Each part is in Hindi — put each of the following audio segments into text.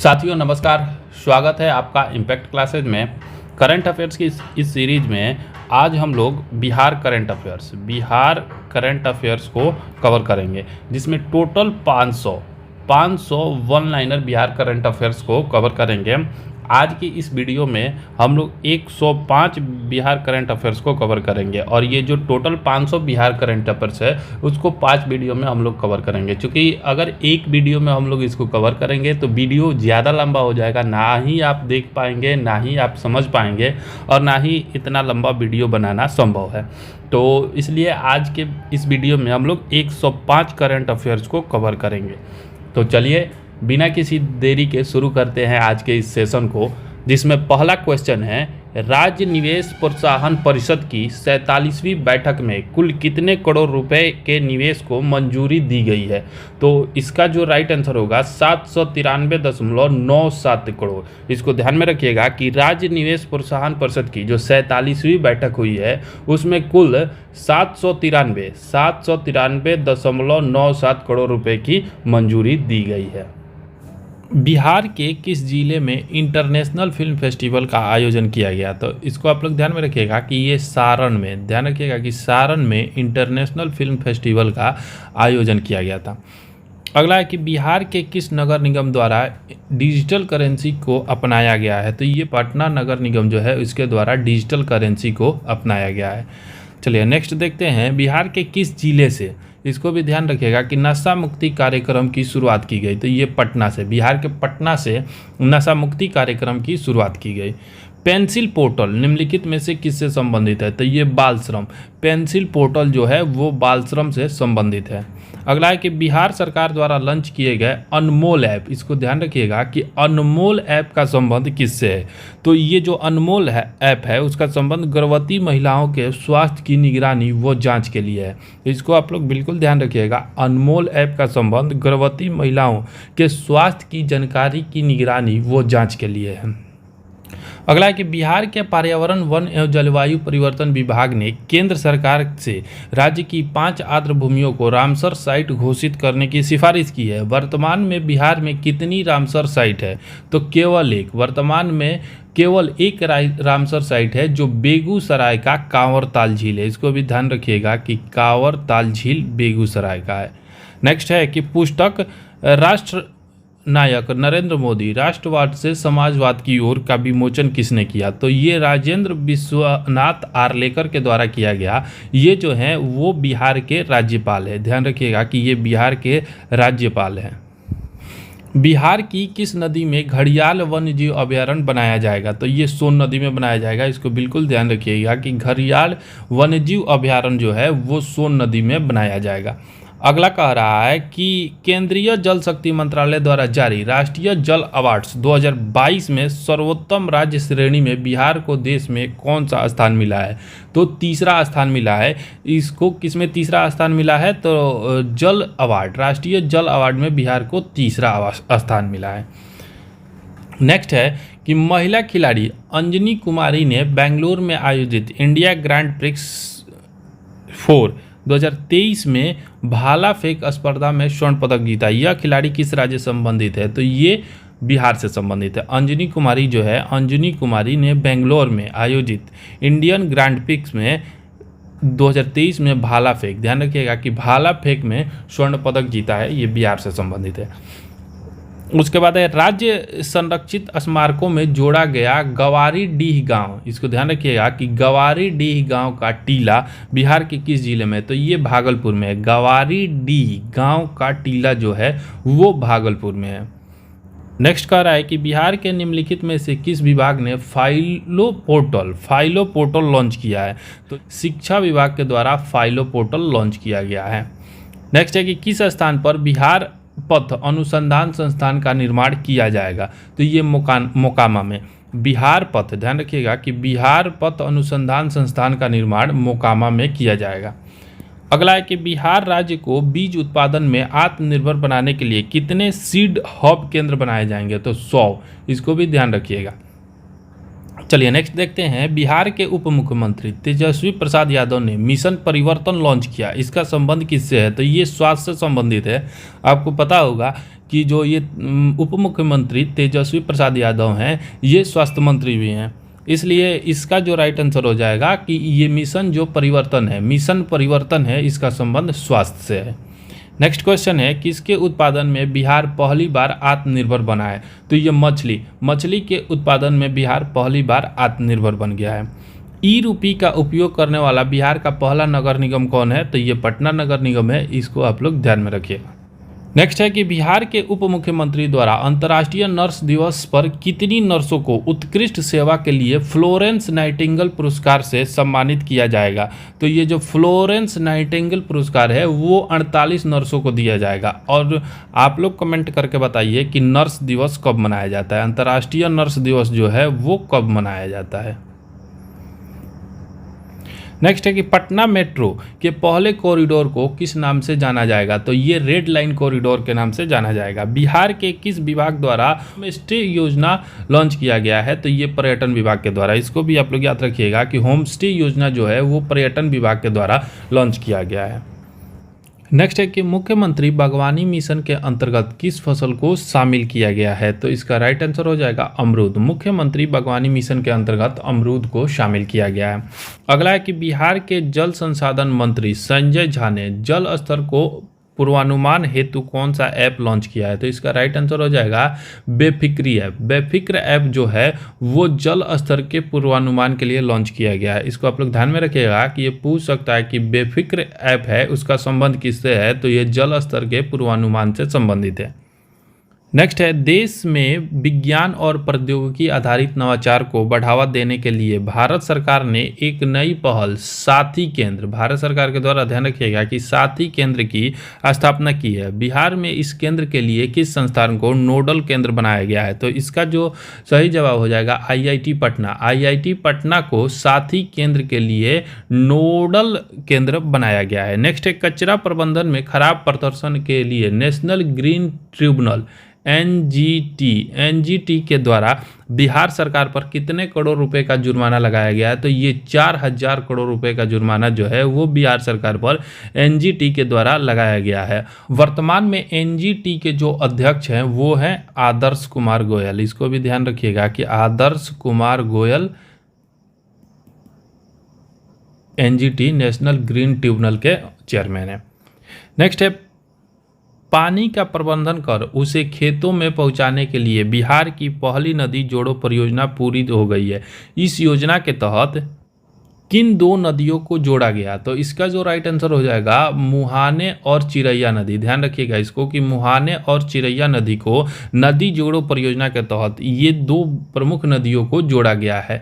साथियों नमस्कार, स्वागत है आपका इम्पैक्ट क्लासेज में। करंट अफेयर्स की इस सीरीज में आज हम लोग बिहार करंट अफेयर्स को कवर करेंगे, जिसमें total 500 one liner Bihar current affairs को कवर करेंगे। आज की इस वीडियो में हम लोग 105 बिहार करंट अफेयर्स को कवर करेंगे और ये जो टोटल 500 बिहार करंट अफेयर्स है उसको 5 वीडियो में हम लोग कवर करेंगे। क्योंकि अगर एक वीडियो में हम लोग इसको कवर करेंगे तो वीडियो ज़्यादा लंबा हो जाएगा, ना ही आप देख पाएंगे, ना ही आप समझ पाएंगे और ना ही इतना लंबा वीडियो बनाना संभव है। तो इसलिए आज के इस वीडियो में हम लोग 105 करंट अफेयर्स को कवर करेंगे। तो चलिए बिना किसी देरी के शुरू करते हैं आज के इस सेशन को, जिसमें पहला क्वेश्चन है, राज्य निवेश प्रोत्साहन परिषद की 47वीं बैठक में कुल कितने करोड़ रुपए के निवेश को मंजूरी दी गई है? तो इसका जो राइट आंसर होगा 793.97 करोड़। इसको ध्यान में रखिएगा कि राज्य निवेश प्रोत्साहन परिषद की जो 47वीं बैठक हुई है उसमें कुल 793.97 करोड़ रुपए की मंजूरी दी गई है। बिहार के किस जिले में इंटरनेशनल फिल्म फेस्टिवल का आयोजन किया गया? तो इसको आप लोग ध्यान में रखिएगा कि ये सारण में, ध्यान रखिएगा कि सारण में इंटरनेशनल फिल्म फेस्टिवल का आयोजन किया गया था। अगला है कि बिहार के किस नगर निगम द्वारा डिजिटल करेंसी को अपनाया गया है? तो ये पटना नगर निगम जो है इसके द्वारा डिजिटल करेंसी को अपनाया गया है। चलिए नेक्स्ट देखते हैं, बिहार के किस जिले से, इसको भी ध्यान रखिएगा कि नशा मुक्ति कार्यक्रम की शुरुआत की गई? तो ये पटना से, बिहार के पटना से नशा मुक्ति कार्यक्रम की शुरुआत की गई। पेंसिल पोर्टल निम्नलिखित में से किससे संबंधित है? तो ये बाल श्रम, पेंसिल पोर्टल जो है वो बाल श्रम से संबंधित है। अगला है कि बिहार सरकार द्वारा लॉन्च किए गए अनमोल ऐप, इसको ध्यान रखिएगा कि अनमोल ऐप का संबंध किससे है? तो ये जो अनमोल ऐप है उसका संबंध गर्भवती महिलाओं के स्वास्थ्य की निगरानी व जांच के लिए है। इसको आप लोग बिल्कुल ध्यान रखिएगा, अनमोल ऐप का संबंध गर्भवती महिलाओं के स्वास्थ्य की जानकारी की निगरानी व जांच के लिए है। अगला है कि बिहार के पर्यावरण वन एवं जलवायु परिवर्तन विभाग ने केंद्र सरकार से राज्य की 5 आर्द्र भूमियों को रामसर साइट घोषित करने की सिफारिश की है। वर्तमान में बिहार में कितनी रामसर साइट है? तो केवल एक, वर्तमान में केवल एक रामसर साइट है जो बेगूसराय का कांवरताल झील है। इसको भी ध्यान रखिएगा कि कांवरताल झील बेगूसराय का है। नेक्स्ट है कि पुस्तक राष्ट्र नायक नरेंद्र मोदी राष्ट्रवाद से समाजवाद की ओर का विमोचन किसने किया? तो ये राजेंद्र विश्वनाथ आर्लेकर के द्वारा किया गया। ये जो है वो बिहार के राज्यपाल है, ध्यान रखिएगा कि ये बिहार के राज्यपाल हैं। बिहार की किस नदी में घड़ियाल वन्यजीव अभयारण्य बनाया जाएगा? तो ये सोन नदी में बनाया जाएगा। इसको बिल्कुल ध्यान रखिएगा कि घड़ियाल वन्यजीव अभयारण्य जो है वो सोन नदी में बनाया जाएगा। अगला कह रहा है कि केंद्रीय जल शक्ति मंत्रालय द्वारा जारी राष्ट्रीय जल अवार्ड्स 2022 में सर्वोत्तम राज्य श्रेणी में बिहार को देश में कौन सा स्थान मिला है? तो तीसरा स्थान मिला है। इसको किसमें तीसरा स्थान मिला है? तो जल अवार्ड, राष्ट्रीय जल अवार्ड में बिहार को तीसरा स्थान मिला है। नेक्स्ट है कि महिला खिलाड़ी अंजनी कुमारी ने बेंगलुरु में आयोजित इंडिया ग्रैंड प्रिक्स 2023 में भाला फेंक स्पर्धा में स्वर्ण पदक जीता। यह खिलाड़ी किस राज्य से संबंधित है? तो ये बिहार से संबंधित है। अंजनी कुमारी जो है, अंजनी कुमारी ने बेंगलोर में आयोजित इंडियन ग्रैंड प्रिक्स में 2023 में भाला फेंक, ध्यान रखिएगा कि भाला फेंक में स्वर्ण पदक जीता है, ये बिहार से संबंधित है। उसके बाद है राज्य संरक्षित स्मारकों में जोड़ा गया गवारीडीह गांव। इसको ध्यान रखिएगा कि गवारीडीह गांव का टीला बिहार के किस जिले में? तो ये भागलपुर में है। गवारीडीह गांव का टीला जो है वो भागलपुर में है। नेक्स्ट कह रहा है कि बिहार के निम्नलिखित में से किस विभाग ने फाइलो पोर्टल लॉन्च किया है? तो शिक्षा विभाग के द्वारा फाइलो पोर्टल लॉन्च किया गया है। नेक्स्ट है कि किस स्थान पर बिहार पथ अनुसंधान संस्थान का निर्माण किया जाएगा? तो ये मोकामा में। बिहार पथ, ध्यान रखिएगा कि बिहार पथ अनुसंधान संस्थान का निर्माण मोकामा में किया जाएगा। अगला है कि बिहार राज्य को बीज उत्पादन में आत्मनिर्भर बनाने के लिए कितने सीड हब केंद्र बनाए जाएंगे? तो 100। इसको भी ध्यान रखिएगा। चलिए नेक्स्ट देखते हैं। बिहार के उप मुख्यमंत्री तेजस्वी प्रसाद यादव ने मिशन परिवर्तन लॉन्च किया, इसका संबंध किससे है? तो ये स्वास्थ्य से संबंधित है। आपको पता होगा कि जो ये उप मुख्यमंत्री तेजस्वी प्रसाद यादव हैं, ये स्वास्थ्य मंत्री भी हैं, इसलिए इसका जो राइट आंसर हो जाएगा कि ये मिशन परिवर्तन है, इसका संबंध स्वास्थ्य से है। नेक्स्ट क्वेश्चन है, किसके उत्पादन में बिहार पहली बार आत्मनिर्भर बना है? तो ये मछली के उत्पादन में बिहार पहली बार आत्मनिर्भर बन गया है। ई रूपी का उपयोग करने वाला बिहार का पहला नगर निगम कौन है? तो ये पटना नगर निगम है, इसको आप लोग ध्यान में रखिएगा। नेक्स्ट है कि बिहार के उप मुख्यमंत्री द्वारा अंतर्राष्ट्रीय नर्स दिवस पर कितनी नर्सों को उत्कृष्ट सेवा के लिए फ्लोरेंस नाइटिंगेल पुरस्कार से सम्मानित किया जाएगा? तो ये जो फ्लोरेंस नाइटिंगेल पुरस्कार है वो 48 नर्सों को दिया जाएगा। और आप लोग कमेंट करके बताइए कि नर्स दिवस कब मनाया जाता है, अंतर्राष्ट्रीय नर्स दिवस जो है वो कब मनाया जाता है। नेक्स्ट है कि पटना मेट्रो के पहले कॉरिडोर को किस नाम से जाना जाएगा? तो ये रेड लाइन कॉरिडोर के नाम से जाना जाएगा। बिहार के किस विभाग द्वारा होम स्टे योजना लॉन्च किया गया है? तो ये पर्यटन विभाग के द्वारा। इसको भी आप लोग याद रखिएगा कि होम स्टे योजना जो है वो पर्यटन विभाग के द्वारा लॉन्च किया गया है। नेक्स्ट है कि मुख्यमंत्री बागवानी मिशन के अंतर्गत किस फसल को शामिल किया गया है? तो इसका राइट आंसर हो जाएगा अमरूद। मुख्यमंत्री बागवानी मिशन के अंतर्गत अमरूद को शामिल किया गया है। अगला है कि बिहार के जल संसाधन मंत्री संजय झा ने जल स्तर को पूर्वानुमान हेतु कौन सा ऐप लॉन्च किया है? तो इसका राइट आंसर हो जाएगा बेफिक्री ऐप। बेफिक्र ऐप जो है वो जल स्तर के पूर्वानुमान के लिए लॉन्च किया गया है। इसको आप लोग ध्यान में रखिएगा कि ये पूछ सकता है कि बेफिक्र ऐप है उसका संबंध किससे है? तो ये जल स्तर के पूर्वानुमान से संबंधित है। नेक्स्ट है, देश में विज्ञान और प्रौद्योगिकी आधारित नवाचार को बढ़ावा देने के लिए भारत सरकार ने एक नई पहल साथी केंद्र, भारत सरकार के द्वारा ध्यान रखिएगा कि साथी केंद्र की स्थापना की है। बिहार में इस केंद्र के लिए किस संस्थान को नोडल केंद्र बनाया गया है? तो इसका जो सही जवाब हो जाएगा IIT पटना। IIT पटना को साथी केंद्र के लिए नोडल केंद्र बनाया गया है। नेक्स्ट है, कचरा प्रबंधन में खराब प्रदर्शन के लिए नेशनल ग्रीन ट्रिब्यूनल NGT के द्वारा बिहार सरकार पर कितने करोड़ रुपए का जुर्माना लगाया गया है? तो ये 4000 करोड़ रुपए का जुर्माना जो है वो बिहार सरकार पर NGT के द्वारा लगाया गया है। वर्तमान में NGT के जो अध्यक्ष हैं वो हैं आदर्श कुमार गोयल। इसको भी ध्यान रखिएगा कि Adarsh Kumar Goel NGT national green tribunal के चेयरमैन है। नेक्स्ट है, पानी का प्रबंधन कर उसे खेतों में पहुंचाने के लिए बिहार की पहली नदी जोड़ो परियोजना पूरी हो गई है। इस योजना के तहत किन दो नदियों को जोड़ा गया? तो इसका जो राइट आंसर हो जाएगा मुहाने और चिरैया नदी। ध्यान रखिएगा इसको कि मुहाने और चिरैया नदी को नदी जोड़ो परियोजना के तहत ये दो प्रमुख नदियों को जोड़ा गया है।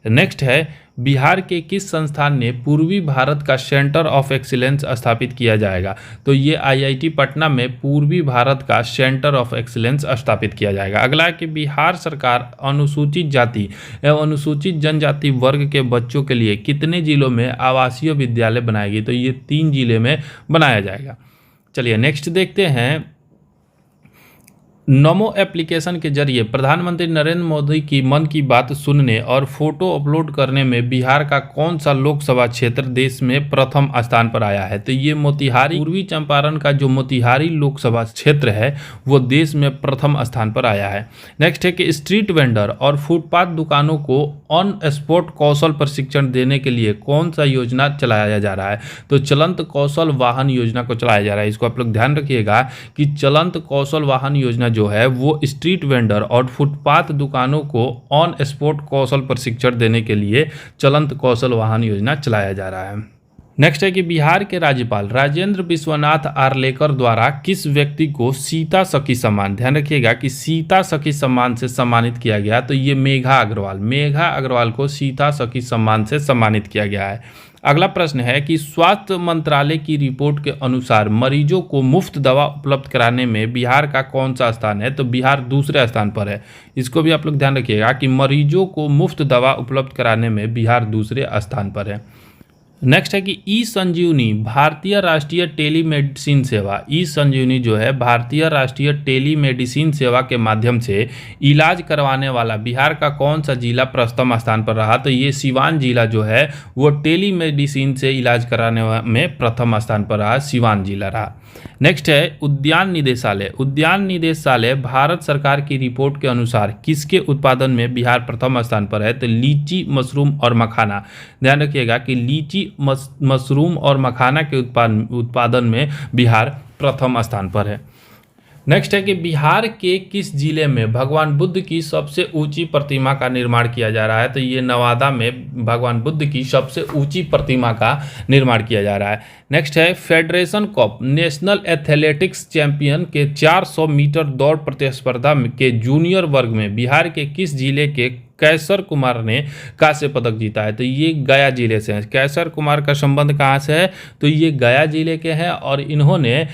नेक्स्ट है, बिहार के किस संस्थान ने पूर्वी भारत का सेंटर ऑफ एक्सीलेंस स्थापित किया जाएगा? तो ये IIT पटना में पूर्वी भारत का सेंटर ऑफ एक्सीलेंस स्थापित किया जाएगा। अगला है कि बिहार सरकार अनुसूचित जाति एवं अनुसूचित जनजाति वर्ग के बच्चों के लिए कितने जिलों में आवासीय विद्यालय बनाएगी? तो ये 3 जिले में बनाया जाएगा। चलिए नेक्स्ट देखते हैं, नमो एप्लीकेशन के जरिए प्रधानमंत्री नरेंद्र मोदी की मन की बात सुनने और फोटो अपलोड करने में बिहार का कौन सा लोकसभा क्षेत्र देश में प्रथम स्थान पर आया है? तो ये मोतिहारी, पूर्वी चंपारण का जो मोतिहारी लोकसभा क्षेत्र है वो देश में प्रथम स्थान पर आया है। नेक्स्ट है कि स्ट्रीट वेंडर और फुटपाथ दुकानों को ऑन स्पॉट कौशल प्रशिक्षण देने के लिए कौन सा योजना चलाया जा रहा है? तो चलंत कौशल वाहन योजना को चलाया जा रहा है। इसको आप लोग ध्यान रखिएगा कि चलंत कौशल वाहन योजना जो है वो स्ट्रीट वेंडर और फुटपाथ दुकानों को ऑन स्पॉट कौशल प्रशिक्षण देने के लिए चलंत कौशल वाहन योजना चलाया जा रहा है। नेक्स्ट है कि बिहार के राज्यपाल राजेंद्र विश्वनाथ आर्लेकर द्वारा किस व्यक्ति को सीता सखी सम्मान, ध्यान रखिएगा कि सीता सखी सम्मान से सम्मानित किया गया? तो ये मेघा अग्रवाल को सीता सखी सम्मान से सम्मानित किया गया है। अगला प्रश्न है कि स्वास्थ्य मंत्रालय की रिपोर्ट के अनुसार मरीजों को मुफ्त दवा उपलब्ध कराने में बिहार का कौन सा स्थान है? तो बिहार दूसरे स्थान पर है। इसको भी आप लोग ध्यान रखिएगा कि मरीजों को मुफ्त दवा उपलब्ध कराने में बिहार दूसरे स्थान पर है। नेक्स्ट है कि ई संजीवनी भारतीय राष्ट्रीय टेलीमेडिसिन सेवा। ई संजीवनी जो है भारतीय राष्ट्रीय टेलीमेडिसिन सेवा के माध्यम से इलाज करवाने वाला बिहार का कौन सा जिला प्रथम स्थान पर रहा? तो ये सिवान जिला जो है वो टेलीमेडिसिन से इलाज कराने में प्रथम स्थान पर रहा, सिवान जिला रहा। नेक्स्ट है उद्यान निदेशालय। उद्यान निदेशालय भारत सरकार की रिपोर्ट के अनुसार किसके उत्पादन में बिहार प्रथम स्थान पर है? तो लीची, मशरूम और मखाना। ध्यान रखिएगा कि लीची, मशरूम और मखाना के उत्पादन में बिहार प्रथम स्थान पर है। नेक्स्ट है कि बिहार के किस जिले में भगवान बुद्ध की सबसे ऊंची प्रतिमा का निर्माण किया जा रहा है? तो ये नवादा में भगवान बुद्ध की सबसे ऊंची प्रतिमा का निर्माण किया जा रहा है। नेक्स्ट है federation cup national athletics champion के 400 मीटर दौड़ प्रतिस्पर्धा के जूनियर वर्ग में बिहार के किस जिले के कैसर कुमार ने कांस्य पदक जीता है? तो ये गया जिले से है। कैसर कुमार का संबंध कहाँ से है? तो ये गया जिले के हैं और इन्होंने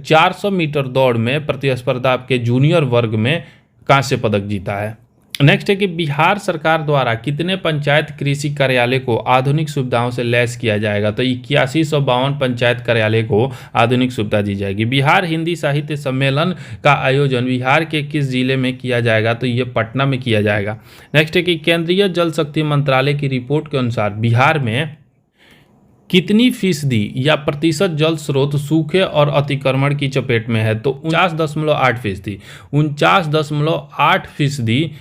400 मीटर दौड़ में प्रतिस्पर्धा के जूनियर वर्ग में कांस्य पदक जीता है। नेक्स्ट है कि बिहार सरकार द्वारा कितने पंचायत कृषि कार्यालय को आधुनिक सुविधाओं से लैस किया जाएगा? तो 8152 पंचायत कार्यालय को आधुनिक सुविधा दी जाएगी। बिहार हिंदी साहित्य सम्मेलन का आयोजन बिहार के किस जिले में किया जाएगा? तो ये पटना में किया जाएगा। नेक्स्ट है कि केंद्रीय जल शक्ति मंत्रालय की रिपोर्ट के अनुसार बिहार में कितनी फीसदी या प्रतिशत जल स्रोत सूखे और अतिक्रमण की चपेट में है? तो 49.8%। 49.8%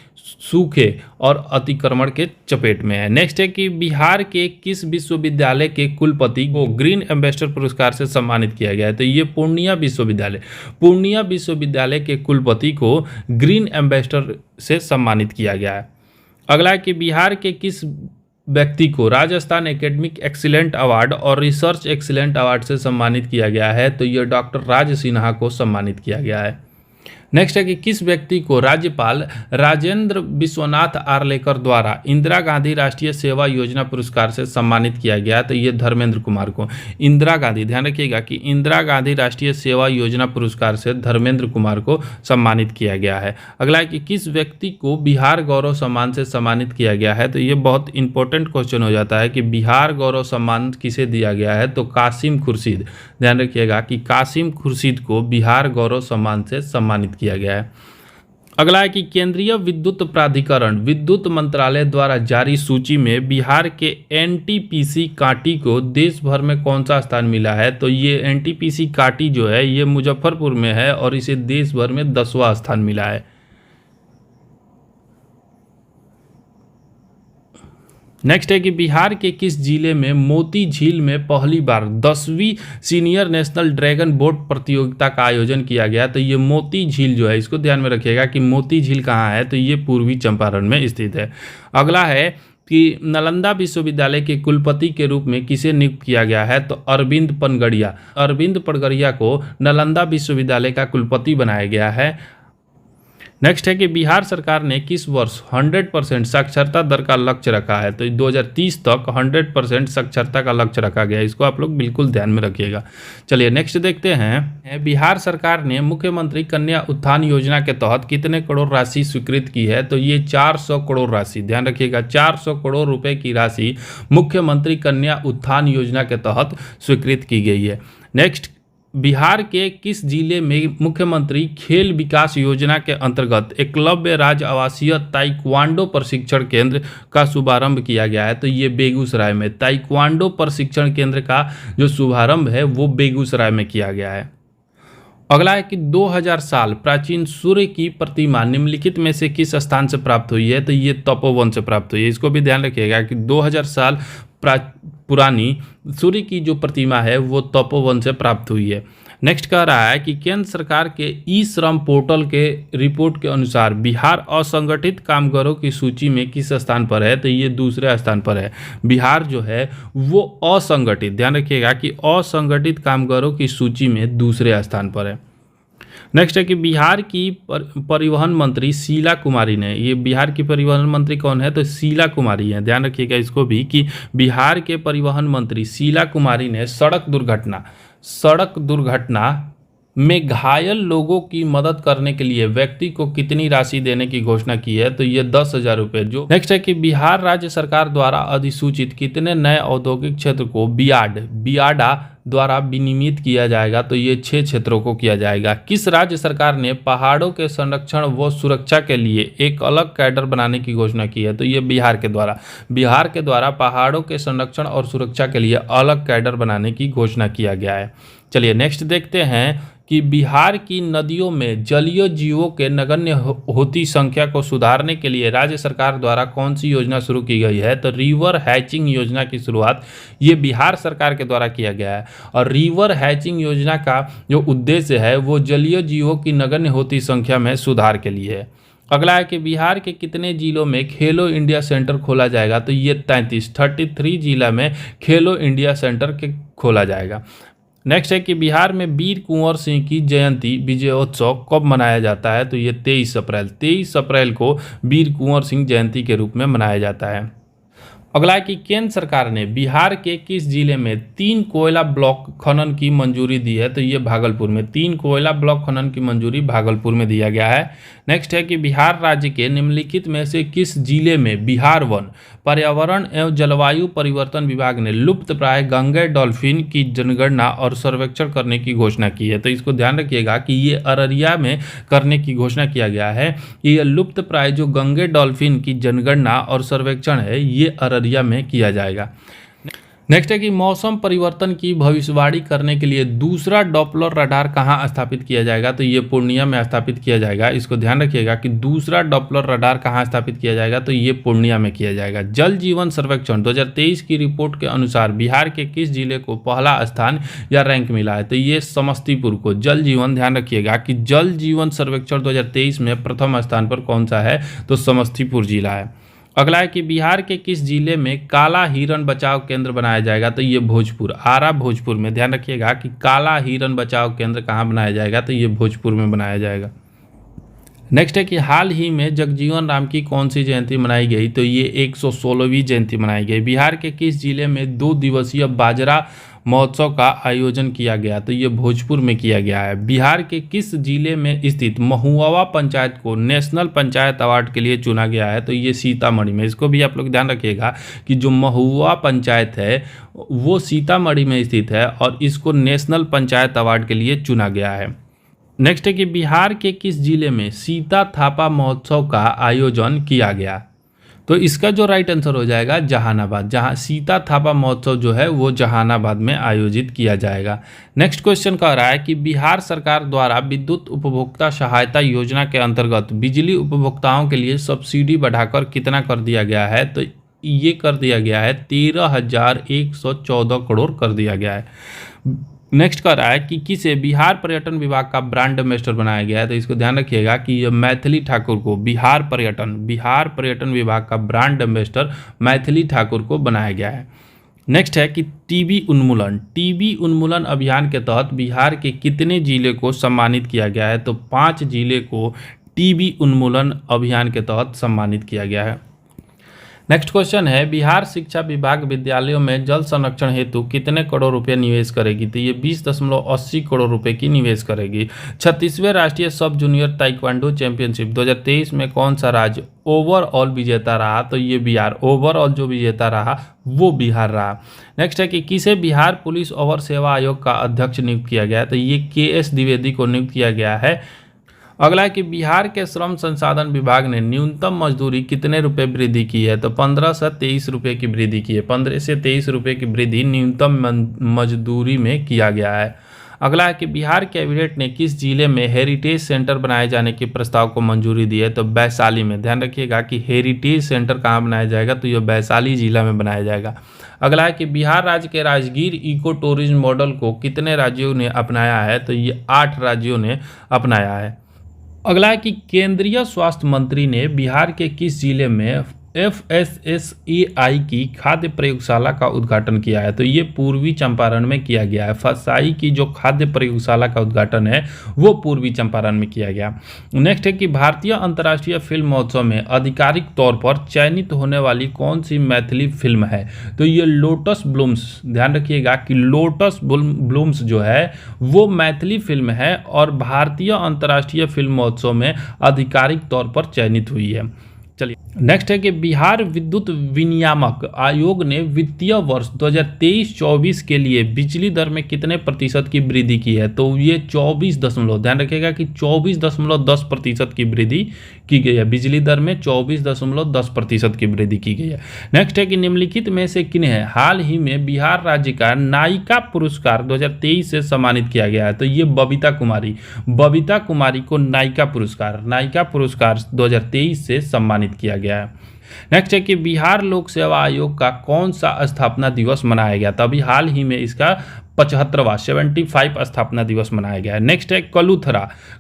सूखे और अतिक्रमण के चपेट में है। नेक्स्ट है कि बिहार के किस विश्वविद्यालय के कुलपति को ग्रीन एम्बेसडर पुरस्कार से सम्मानित किया गया है? तो ये पूर्णिया विश्वविद्यालय। पूर्णिया विश्वविद्यालय के कुलपति को ग्रीन एम्बेसडर से सम्मानित किया गया है। अगला है कि बिहार के किस व्यक्ति को राजस्थान एकेडमिक एक्सीलेंट अवार्ड और रिसर्च एक्सीलेंट अवार्ड से सम्मानित किया गया है? तो ये डॉक्टर राज सिन्हा को सम्मानित किया गया है। नेक्स्ट है कि किस व्यक्ति को राज्यपाल राजेंद्र विश्वनाथ आर्लेकर द्वारा इंदिरा गांधी राष्ट्रीय सेवा योजना पुरस्कार से सम्मानित किया गया? तो ये धर्मेंद्र कुमार को। इंदिरा गांधी, ध्यान रखिएगा कि इंदिरा गांधी राष्ट्रीय सेवा योजना पुरस्कार से धर्मेंद्र कुमार को सम्मानित किया गया है। अगला है कि किस व्यक्ति को बिहार गौरव सम्मान से सम्मानित किया गया है? तो ये बहुत इंपॉर्टेंट क्वेश्चन हो जाता है कि बिहार गौरव सम्मान किसे दिया गया है? तो कासिम खुर्शीद। ध्यान रखिएगा कि कासिम खुर्शीद को बिहार गौरव सम्मान से सम्मानित किया गया है। अगला है कि केंद्रीय विद्युत प्राधिकरण विद्युत मंत्रालय द्वारा जारी सूची में बिहार के एनटीपीसी काटी को देश भर में कौन सा स्थान मिला है? तो ये एनटीपीसी काटी जो है ये मुजफ्फरपुर में है और इसे देश भर में 10वां स्थान मिला है। नेक्स्ट है कि बिहार के किस जिले में मोती झील में पहली बार 10वीं सीनियर नेशनल ड्रैगन बोट प्रतियोगिता का आयोजन किया गया? तो ये मोती झील जो है, इसको ध्यान में रखिएगा कि मोती झील कहाँ है? तो ये पूर्वी चंपारण में स्थित है। अगला है कि नालंदा विश्वविद्यालय के कुलपति के रूप में किसे नियुक्त किया गया है? तो अरविंद पनगड़िया। अरविंद पनगड़िया को नालंदा विश्वविद्यालय का कुलपति बनाया गया है। नेक्स्ट है कि बिहार सरकार ने किस वर्ष 100% साक्षरता दर का लक्ष्य रखा है? तो 2030 तक 100% साक्षरता का लक्ष्य रखा गया है। इसको आप लोग बिल्कुल ध्यान में रखिएगा। चलिए नेक्स्ट देखते हैं। बिहार सरकार ने मुख्यमंत्री कन्या उत्थान योजना के तहत कितने करोड़ राशि स्वीकृत की है? तो ये 400 करोड़ राशि। ध्यान रखिएगा 400 करोड़ रुपए की राशि मुख्यमंत्री कन्या उत्थान योजना के तहत स्वीकृत की गई है। नेक्स्ट, बिहार के किस जिले में मुख्यमंत्री खेल विकास योजना के अंतर्गत एकलव्य राज्य आवासीय ताइक्वांडो प्रशिक्षण केंद्र का शुभारंभ किया गया है? तो ये बेगूसराय में ताइक्वांडो प्रशिक्षण केंद्र का जो शुभारंभ है वो बेगूसराय में किया गया है। अगला है कि 2000 साल प्राचीन सूर्य की प्रतिमा निम्नलिखित में से किस स्थान से प्राप्त हुई है? तो ये तपोवन से प्राप्त हुई है। इसको भी ध्यान रखिएगा कि 2000 साल पुरानी सूर्य की जो प्रतिमा है वो तपोवन से प्राप्त हुई है। नेक्स्ट कह रहा है कि केंद्र सरकार के ई श्रम पोर्टल के रिपोर्ट के अनुसार बिहार असंगठित कामगारों की सूची में किस स्थान पर है? तो ये दूसरे स्थान पर है। बिहार जो है वो असंगठित, ध्यान रखिएगा कि असंगठित कामगारों की सूची में दूसरे स्थान पर है। नेक्स्ट है कि बिहार की परिवहन मंत्री शीला कुमारी ने, ये बिहार की परिवहन मंत्री कौन है? तो शीला कुमारी है। ध्यान रखिएगा इसको भी कि बिहार के परिवहन मंत्री शीला कुमारी ने सड़क दुर्घटना में घायल लोगों की मदद करने के लिए व्यक्ति को कितनी राशि देने की घोषणा की है, तो ये 10,000 रुपये। जो नेक्स्ट है कि बिहार राज्य सरकार द्वारा अधिसूचित कितने नए औद्योगिक क्षेत्र को बियाडा द्वारा विनियमित किया जाएगा, तो ये 6 क्षेत्रों को किया जाएगा। किस राज्य सरकार ने पहाड़ों के संरक्षण व सुरक्षा के लिए एक अलग कैडर बनाने की घोषणा की है, तो ये बिहार के द्वारा पहाड़ों के संरक्षण और सुरक्षा के लिए अलग कैडर बनाने की घोषणा किया गया है। चलिए नेक्स्ट देखते हैं कि बिहार की नदियों में जलीय जीवों के नगण्य होती संख्या को सुधारने के लिए राज्य सरकार द्वारा कौन सी योजना शुरू की गई है, तो रिवर हैचिंग योजना की शुरुआत ये बिहार सरकार के द्वारा किया गया है। और रिवर हैचिंग योजना का जो उद्देश्य है वो जलीय जीवों की नगण्य होती संख्या में सुधार के लिए है। अगला है कि बिहार के कितने जिलों में खेलो इंडिया सेंटर खोला जाएगा, तो ये 33 जिला में खेलो इंडिया सेंटर के खोला जाएगा। नेक्स्ट है कि बिहार में वीर कुंवर सिंह की जयंती विजयोत्सव कब मनाया जाता है, तो ये 23 अप्रैल को वीर कुंवर सिंह जयंती के रूप में मनाया जाता है। अगला है कि केंद्र सरकार ने बिहार के किस जिले में 3 कोयला ब्लॉक खनन की मंजूरी दी है, तो ये भागलपुर में 3 कोयला ब्लॉक खनन की मंजूरी भागलपुर में दिया गया है। नेक्स्ट है कि बिहार राज्य के निम्नलिखित में से किस जिले में बिहार वन पर्यावरण एवं जलवायु परिवर्तन विभाग ने लुप्त प्राय गंगे डॉल्फिन की जनगणना और सर्वेक्षण करने की घोषणा की है, तो इसको ध्यान रखिएगा कि ये अररिया में करने की घोषणा किया गया है कि ये लुप्त प्राय जो गंगे डॉल्फिन की जनगणना और सर्वेक्षण है ये अररिया में किया जाएगा। नेक्स्ट है कि मौसम परिवर्तन की भविष्यवाणी करने के लिए दूसरा डॉपलर रडार कहाँ स्थापित किया जाएगा, तो ये पूर्णिया में स्थापित किया जाएगा। इसको ध्यान रखिएगा कि दूसरा डॉपलर रडार कहाँ स्थापित किया जाएगा, तो ये पूर्णिया में किया जाएगा। जल जीवन सर्वेक्षण 2023 की रिपोर्ट के अनुसार बिहार के किस जिले को पहला स्थान या रैंक मिला है, तो ये समस्तीपुर को। जल जीवन ध्यान रखिएगा कि जल जीवन सर्वेक्षण 2023 में प्रथम स्थान पर कौन सा है, तो समस्तीपुर जिला है। अगला है कि बिहार के किस जिले में काला हिरण बचाव केंद्र बनाया जाएगा, तो ये भोजपुर, आरा भोजपुर में। ध्यान रखिएगा कि काला हिरण बचाव केंद्र कहाँ बनाया जाएगा, तो ये भोजपुर में बनाया जाएगा। नेक्स्ट है कि हाल ही में जगजीवन राम की कौन सी जयंती मनाई गई, तो ये 116वीं जयंती मनाई गई। बिहार के किस जिले में 2 दिवसीय बाजरा महोत्सव का आयोजन किया गया, तो ये भोजपुर में किया गया है। बिहार के किस जिले में स्थित महुआ पंचायत को नेशनल पंचायत अवार्ड के लिए चुना गया है, तो ये सीतामढ़ी में। इसको भी आप लोग ध्यान रखिएगा कि जो महुआ पंचायत है वो सीतामढ़ी में स्थित है और इसको नेशनल पंचायत अवार्ड के लिए चुना गया है। नेक्स्ट है कि बिहार के किस जिले में सीता थापा महोत्सव का आयोजन किया गया, तो इसका जो राइट आंसर हो जाएगा जहानाबाद। जहां सीता थापा महोत्सव जो है वो जहानाबाद में आयोजित किया जाएगा। नेक्स्ट क्वेश्चन कह रहा है कि बिहार सरकार द्वारा विद्युत उपभोक्ता सहायता योजना के अंतर्गत बिजली उपभोक्ताओं के लिए सब्सिडी बढ़ाकर कितना कर दिया गया है, तो ये कर दिया गया है 13,114 करोड़ कर दिया गया है। नेक्स्ट कर रहा है कि किसे बिहार पर्यटन विभाग का ब्रांड एम्बेसडर बनाया गया है, तो इसको ध्यान रखिएगा कि ये मैथिली ठाकुर को बिहार पर्यटन विभाग का ब्रांड एम्बेसडर मैथिली ठाकुर को बनाया गया है। नेक्स्ट है कि टीबी उन्मूलन अभियान के तहत बिहार के कितने जिले को सम्मानित किया गया है, तो 5 जिले को टीबी उन्मूलन अभियान के तहत सम्मानित किया गया है। नेक्स्ट क्वेश्चन है बिहार शिक्षा विभाग विद्यालयों में जल संरक्षण हेतु कितने करोड़ रुपए निवेश करेगी, तो ये 20.80 करोड़ रुपए की निवेश करेगी। 36वें राष्ट्रीय सब जूनियर ताइक्वांडो चैंपियनशिप 2023 में कौन सा राज्य ओवरऑल विजेता रहा, तो ये बिहार। ओवरऑल जो विजेता रहा वो बिहार रहा। नेक्स्ट है कि किसे बिहार पुलिस अवर सेवा आयोग का अध्यक्ष नियुक्त किया गया है, तो ये KS द्विवेदी को नियुक्त किया गया है। अगला है कि बिहार के श्रम संसाधन विभाग ने न्यूनतम मजदूरी कितने रुपए वृद्धि की है, तो 15 से 23 रुपये की वृद्धि की है। 15 से 23 रुपये की वृद्धि न्यूनतम मजदूरी में किया गया है। अगला है कि बिहार कैबिनेट ने किस जिले में हेरिटेज सेंटर बनाए जाने के प्रस्ताव को मंजूरी दी है, तो वैशाली में। ध्यान रखिएगा कि हेरिटेज सेंटर कहाँ बनाया जाएगा, तो ये वैशाली जिला में बनाया जाएगा। अगला है कि बिहार राज्य के राजगीर इको टूरिज्म मॉडल को कितने राज्यों ने अपनाया है, तो ये 8 राज्यों ने अपनाया है। अगला है कि केंद्रीय स्वास्थ्य मंत्री ने बिहार के किस जिले में FSSAI की खाद्य प्रयोगशाला का उद्घाटन किया है। तो ये पूर्वी चंपारण में किया गया है। FSSAI की जो खाद्य प्रयोगशाला का उद्घाटन है वो पूर्वी चंपारण में किया गया। नेक्स्ट है कि भारतीय अंतर्राष्ट्रीय फिल्म महोत्सव में आधिकारिक तौर पर चयनित होने वाली कौन सी मैथिली फिल्म है। तो ये लोटस ब्लूम्स, ध्यान रखिएगा कि लोटस ब्लूम्स जो है वो मैथिली फिल्म है और भारतीय अंतर्राष्ट्रीय फिल्म महोत्सव में आधिकारिक तौर पर चयनित हुई है। चलिए नेक्स्ट है कि बिहार विद्युत विनियामक आयोग ने वित्तीय वर्ष 2023-24 के लिए बिजली दर में कितने प्रतिशत की वृद्धि की है। तो ये 24 दशमलव, ध्यान रखिएगा कि 24.10% की वृद्धि की गई है। बिजली दर में 24.10% की वृद्धि की गई है। नेक्स्ट है कि निम्नलिखित में से किन्हें हाल ही में बिहार राज्य का नायिका पुरस्कार 2023 से सम्मानित किया गया है। तो ये बबीता कुमारी को नायिका पुरस्कार 2023 से सम्मानित किया गया है। नेक्स्ट है कि बिहार लोक सेवा आयोग का कौन सा स्थापना दिवस मनाया गया। तभी हाल ही में इसका 75वां स्थापना दिवस मनाया गया है। नेक्स्ट है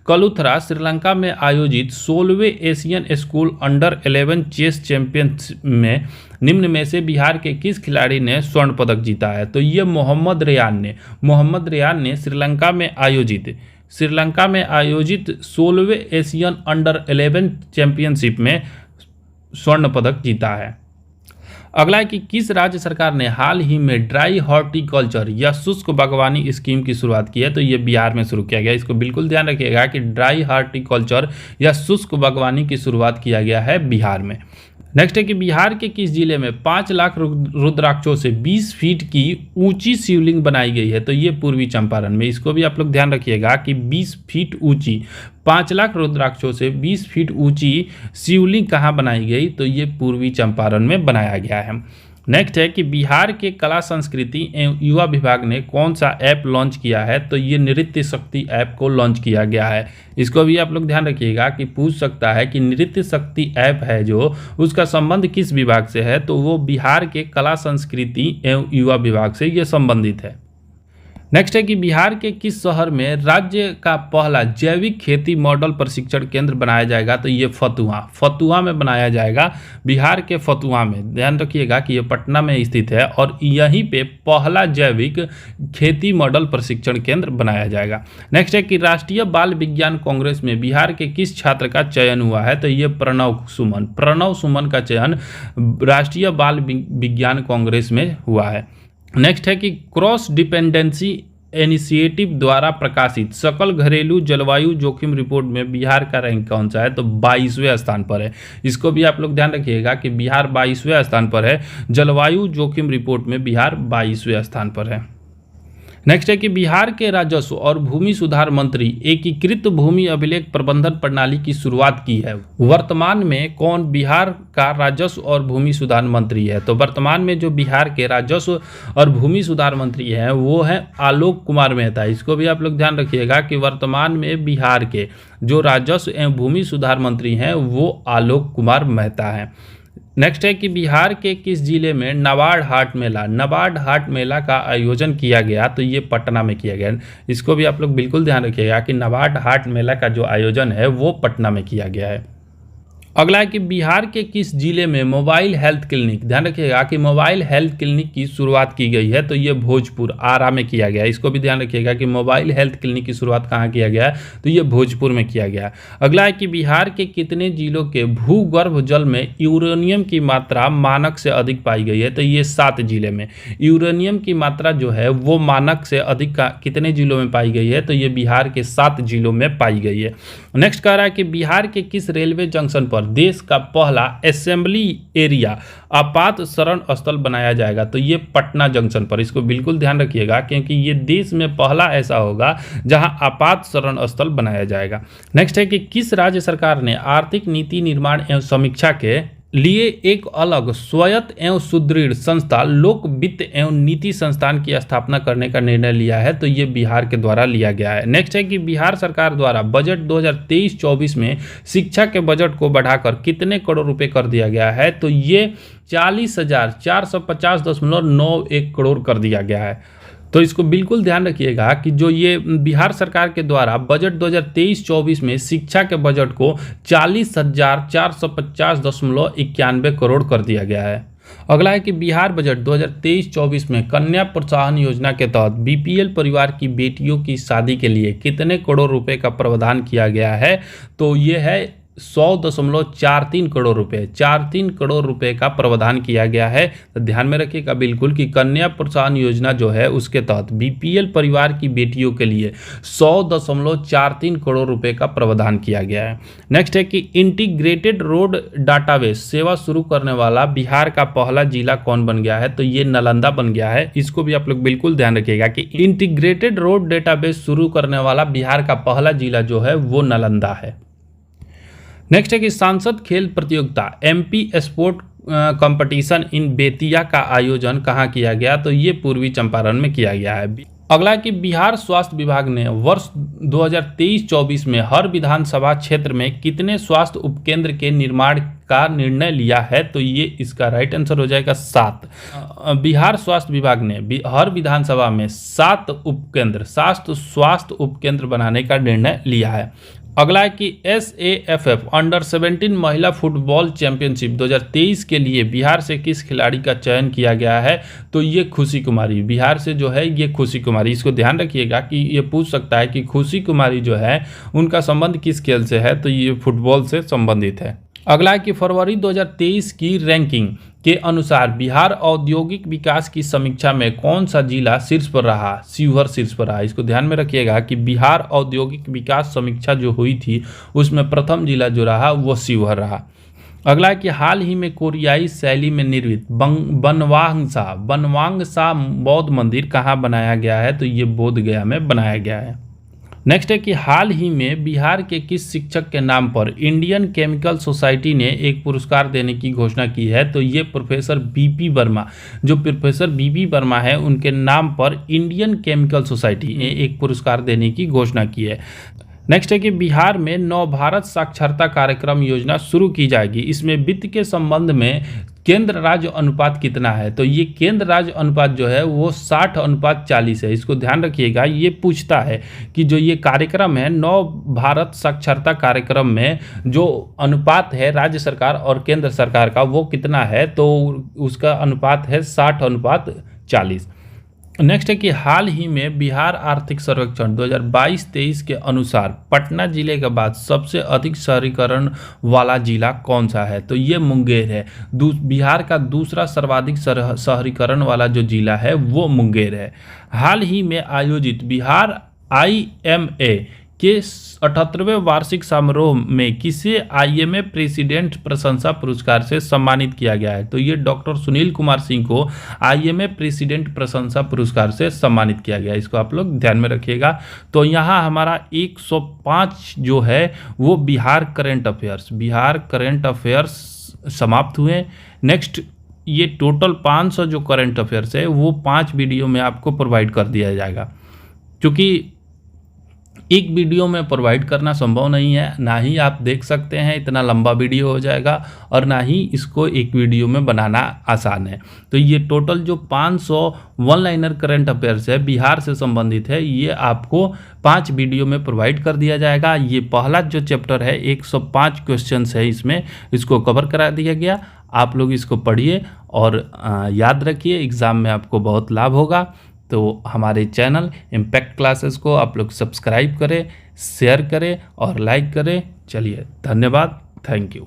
कलुथरा श्रीलंका में आयोजित 16वें Asian school under 11 chess championship में निम्न में से बिहार के किस खिलाड़ी ने स्वर्ण पदक जीता है। तो ये मोहम्मद रेयान ने श्रीलंका में आयोजित 16वें एशियन अंडर 11 चैंपियनशिप में स्वर्ण पदक जीता है। अगला है कि किस राज्य सरकार ने हाल ही में ड्राई हॉर्टिकल्चर या शुष्क बागवानी स्कीम की शुरुआत की है। तो ये बिहार में शुरू किया गया। इसको बिल्कुल ध्यान रखिएगा कि ड्राई हॉर्टिकल्चर या शुष्क बागवानी की शुरुआत किया गया है बिहार में। नेक्स्ट है कि बिहार के किस जिले में 5 लाख रुद्राक्षों से 20 फीट की ऊंची शिवलिंग बनाई गई है। तो ये पूर्वी चंपारण में। इसको भी आप लोग ध्यान रखिएगा कि 20 फीट ऊंची 5 लाख रुद्राक्षों से 20 फीट ऊंची शिवलिंग कहाँ बनाई गई। तो ये पूर्वी चंपारण में बनाया गया है। नेक्स्ट है कि बिहार के कला संस्कृति एवं युवा विभाग ने कौन सा ऐप लॉन्च किया है। तो ये नृत्य शक्ति ऐप को लॉन्च किया गया है। इसको भी आप लोग ध्यान रखिएगा कि पूछ सकता है कि नृत्य शक्ति ऐप है जो उसका संबंध किस विभाग से है। तो वो बिहार के कला संस्कृति एवं युवा विभाग से ये संबंधित है। नेक्स्ट है कि बिहार के किस शहर में राज्य का पहला जैविक खेती मॉडल प्रशिक्षण केंद्र बनाया जाएगा। तो ये फतुहा में बनाया जाएगा। बिहार के फतुहा में, ध्यान रखिएगा कि ये पटना में स्थित है और यहीं पे पहला जैविक खेती मॉडल प्रशिक्षण केंद्र बनाया जाएगा। नेक्स्ट है कि राष्ट्रीय बाल विज्ञान कांग्रेस में बिहार के किस छात्र का चयन हुआ है। तो ये प्रणव सुमन का चयन राष्ट्रीय बाल विज्ञान कांग्रेस में हुआ है। नेक्स्ट है कि क्रॉस डिपेंडेंसी इनिशिएटिव द्वारा प्रकाशित सकल घरेलू जलवायु जोखिम रिपोर्ट में बिहार का रैंक कौन सा है। तो 22वें स्थान पर है। इसको भी आप लोग ध्यान रखिएगा कि बिहार 22वें स्थान पर है। जलवायु जोखिम रिपोर्ट में बिहार 22वें स्थान पर है। नेक्स्ट है कि बिहार के राजस्व और भूमि सुधार मंत्री एकीकृत भूमि अभिलेख प्रबंधन प्रणाली की शुरुआत की है। वर्तमान में कौन बिहार का राजस्व और भूमि सुधार मंत्री है। तो वर्तमान में जो बिहार के राजस्व और भूमि सुधार मंत्री हैं वो हैं आलोक कुमार मेहता। इसको भी आप लोग ध्यान रखिएगा कि वर्तमान में बिहार के जो राजस्व एवं भूमि सुधार मंत्री हैं वो आलोक कुमार मेहता हैं। नेक्स्ट है कि बिहार के किस जिले में नाबार्ड हाट मेला का आयोजन किया गया। तो ये पटना में किया गया। इसको भी आप लोग बिल्कुल ध्यान रखिएगा कि नाबार्ड हाट मेला का जो आयोजन है वो पटना में किया गया है। अगला है कि बिहार के किस जिले में मोबाइल हेल्थ क्लिनिक, ध्यान रखिएगा कि मोबाइल हेल्थ क्लिनिक की शुरुआत की गई है। तो ये भोजपुर आरा में किया गया है। इसको भी ध्यान रखिएगा कि मोबाइल हेल्थ क्लिनिक की शुरुआत कहाँ किया गया है। तो ये भोजपुर में किया गया है। अगला है कि बिहार के कितने जिलों के भूगर्भ जल में यूरेनियम की मात्रा मानक से अधिक पाई गई है। तो ये 7 जिले में यूरेनियम की मात्रा जो है वो मानक से अधिक कितने जिलों में पाई गई है। तो ये बिहार के 7 जिलों में पाई गई है। नेक्स्ट कह रहा है कि बिहार के किस रेलवे जंक्शन पर देश का पहला असेंबली एरिया आपात शरण स्थल बनाया जाएगा। तो ये पटना जंक्शन पर। इसको बिल्कुल ध्यान रखिएगा क्योंकि ये देश में पहला ऐसा होगा जहां आपात शरण स्थल बनाया जाएगा। नेक्स्ट है कि किस राज्य सरकार ने आर्थिक नीति निर्माण एवं समीक्षा के लिए एक अलग स्वायत्त एवं सुदृढ़ संस्था लोक वित्त एवं नीति संस्थान की स्थापना करने का निर्णय लिया है। तो ये बिहार के द्वारा लिया गया है। नेक्स्ट है कि बिहार सरकार द्वारा बजट 2023-24 में शिक्षा के बजट को बढ़ाकर कितने करोड़ रुपए कर दिया गया है। तो ये 40,450.91 करोड़ कर दिया गया है। तो इसको बिल्कुल ध्यान रखिएगा कि जो ये बिहार सरकार के द्वारा बजट 2023-24 में शिक्षा के बजट को 40,450.91 करोड़ कर दिया गया है। अगला है कि बिहार बजट 2023-24 में कन्या प्रोत्साहन योजना के तहत बीपीएल परिवार की बेटियों की शादी के लिए कितने करोड़ रुपए का प्रावधान किया गया है, तो ये है 100.43 करोड़ रुपए, 43 करोड़ रुपए का प्रावधान किया गया है। तो ध्यान में रखिएगा बिल्कुल कि कन्या प्रोत्साहन योजना जो है उसके तहत बीपीएल परिवार की बेटियों के लिए 100.43 करोड़ रुपए का प्रावधान किया गया है। नेक्स्ट है कि इंटीग्रेटेड रोड डाटाबेस सेवा शुरू करने वाला बिहार का पहला जिला कौन बन गया है, तो ये नालंदा बन गया है। इसको भी आप लोग बिल्कुल ध्यान रखिएगा कि इंटीग्रेटेड रोड डेटाबेस शुरू करने वाला बिहार का पहला जिला जो है वो नालंदा है। नेक्स्ट है कि सांसद खेल प्रतियोगिता MP sport competition in Bettiah का आयोजन कहाँ किया गया, तो ये पूर्वी चंपारण में किया गया है। अगला कि बिहार स्वास्थ्य विभाग ने वर्ष 2023-24 में हर विधानसभा क्षेत्र में कितने स्वास्थ्य उपकेंद्र के निर्माण का निर्णय लिया है, तो ये इसका राइट आंसर हो जाएगा 7। बिहार स्वास्थ्य विभाग ने हर विधानसभा में 7 उपकेंद्र स्वास्थ्य उपकेंद्र बनाने का निर्णय लिया है। अगला है कि SAFF अंडर 17 महिला फुटबॉल चैंपियनशिप 2023 के लिए बिहार से किस खिलाड़ी का चयन किया गया है, तो ये खुशी कुमारी, बिहार से जो है ये खुशी कुमारी। इसको ध्यान रखिएगा कि ये पूछ सकता है कि खुशी कुमारी जो है उनका संबंध किस खेल से है, तो ये फुटबॉल से संबंधित है। अगला है कि फरवरी 2023 की रैंकिंग के अनुसार बिहार औद्योगिक विकास की समीक्षा में कौन सा जिला शीर्ष पर रहा, शिवहर शीर्ष पर रहा। इसको ध्यान में रखिएगा कि बिहार औद्योगिक विकास समीक्षा जो हुई थी उसमें प्रथम जिला जो रहा वो शिवहर रहा। अगला है कि हाल ही में कोरियाई शैली में निर्मित बनवांगसा बौद्ध मंदिर कहाँ बनाया गया है, तो ये बोध गया में बनाया गया है। नेक्स्ट है कि हाल ही में बिहार के किस शिक्षक के नाम पर इंडियन केमिकल सोसाइटी ने एक पुरस्कार देने की घोषणा की है, तो ये प्रोफेसर बीपी वर्मा, जो प्रोफेसर बीपी वर्मा है उनके नाम पर इंडियन केमिकल सोसाइटी ने एक पुरस्कार देने की घोषणा की है। नेक्स्ट है कि बिहार में नव भारत साक्षरता कार्यक्रम योजना शुरू की जाएगी, इसमें वित्त के संबंध में केंद्र राज्य अनुपात कितना है, तो ये केंद्र राज्य अनुपात जो है वो 60:40 है। इसको ध्यान रखिएगा, ये पूछता है कि जो ये कार्यक्रम है नव भारत साक्षरता कार्यक्रम में जो अनुपात है राज्य सरकार और केंद्र सरकार का वो कितना है, तो उसका अनुपात है 60:40। नेक्स्ट है कि हाल ही में बिहार आर्थिक सर्वेक्षण 2022-23 के अनुसार पटना जिले के बाद सबसे अधिक शहरीकरण वाला जिला कौन सा है, तो ये मुंगेर है। बिहार का दूसरा सर्वाधिक शहरीकरण वाला जो जिला है वो मुंगेर है। हाल ही में आयोजित बिहार IMA के 78वें वार्षिक समारोह में किसे IMA प्रेसिडेंट प्रशंसा पुरस्कार से सम्मानित किया गया है, तो ये डॉक्टर सुनील कुमार सिंह को IMA प्रेसिडेंट प्रशंसा पुरस्कार से सम्मानित किया गया है। इसको आप लोग ध्यान में रखिएगा। तो यहाँ हमारा 105 जो है वो बिहार करंट अफेयर्स समाप्त हुए। नेक्स्ट ये टोटल 500 जो करंट अफेयर्स है वो 5 वीडियो में आपको प्रोवाइड कर दिया जाएगा, क्योंकि एक वीडियो में प्रोवाइड करना संभव नहीं है, ना ही आप देख सकते हैं, इतना लंबा वीडियो हो जाएगा, और ना ही इसको एक वीडियो में बनाना आसान है। तो ये टोटल जो 500 वन लाइनर करंट अफेयर्स है बिहार से संबंधित है, ये आपको 5 वीडियो में प्रोवाइड कर दिया जाएगा। ये पहला जो चैप्टर है 105 क्वेश्चंस है, इसको कवर करा दिया गया। आप लोग इसको पढ़िए और याद रखिए, एग्ज़ाम में आपको बहुत लाभ होगा। तो हमारे चैनल इम्पैक्ट क्लासेस को आप लोग सब्सक्राइब करें, शेयर करें और लाइक करें। चलिए, धन्यवाद, थैंक यू।